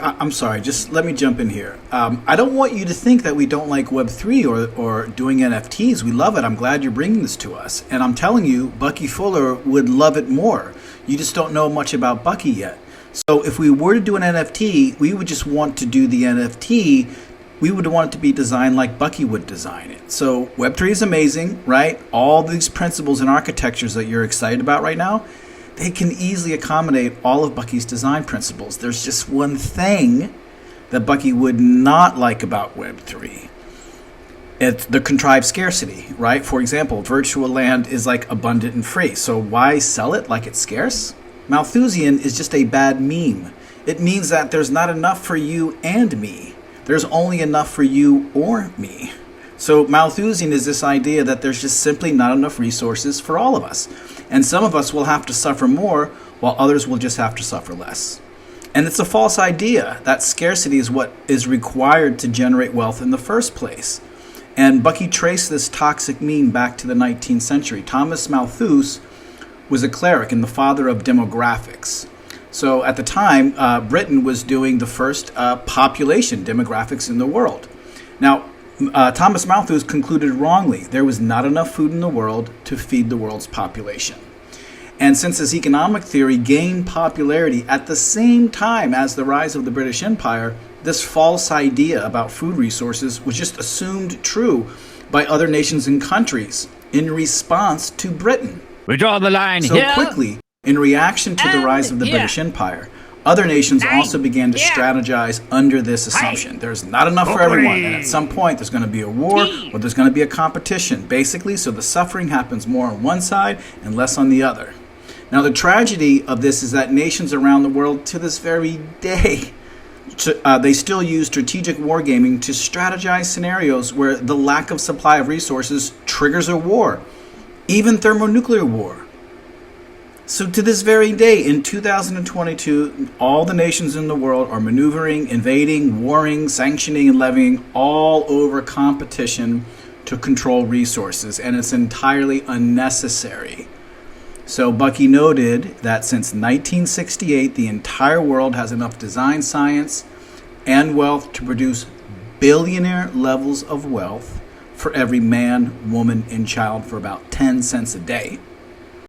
I'm sorry, just let me jump in here. I don't want you to think that we don't like web3 or doing NFTs. We love it. I'm glad you're bringing this to us. And I'm telling you, Bucky Fuller would love it more. You just don't know much about Bucky yet. So if we were to do an NFT, we would just want to do the NFT. We would want it to be designed like Bucky would design it. So web3 is amazing, right? All these principles and architectures that you're excited about right now, they can easily accommodate all of Bucky's design principles. There's just one thing that Bucky would not like about Web3. It's the contrived scarcity, right? For example, virtual land is like abundant and free. So why sell it like it's scarce? Malthusian is just a bad meme. It means that there's not enough for you and me. There's only enough for you or me. So Malthusian is this idea that there's just simply not enough resources for all of us. And some of us will have to suffer more, while others will just have to suffer less. And it's a false idea that scarcity is what is required to generate wealth in the first place. And Bucky traced this toxic meme back to the 19th century. Thomas Malthus was a cleric and the father of demographics. So at the time, Britain was doing the first population demographics in the world. Now, Thomas Malthus concluded wrongly. There was not enough food in the world to feed the world's population. And since his economic theory gained popularity at the same time as the rise of the British Empire, this false idea about food resources was just assumed true by other nations and countries in response to Britain. We draw the line so here. Quickly, in reaction to the rise of the British Empire, other nations also began to strategize under this assumption. There's not enough for everyone, and at some point there's going to be a war or there's going to be a competition, basically, so the suffering happens more on one side and less on the other. Now, the tragedy of this is that nations around the world to this very day, they still use strategic wargaming to strategize scenarios where the lack of supply of resources triggers a war, even thermonuclear war. So to this very day, in 2022, all the nations in the world are maneuvering, invading, warring, sanctioning, and levying all over competition to control resources, and it's entirely unnecessary. So Bucky noted that since 1968, the entire world has enough design science and wealth to produce billionaire levels of wealth for every man, woman, and child for about 10 cents a day.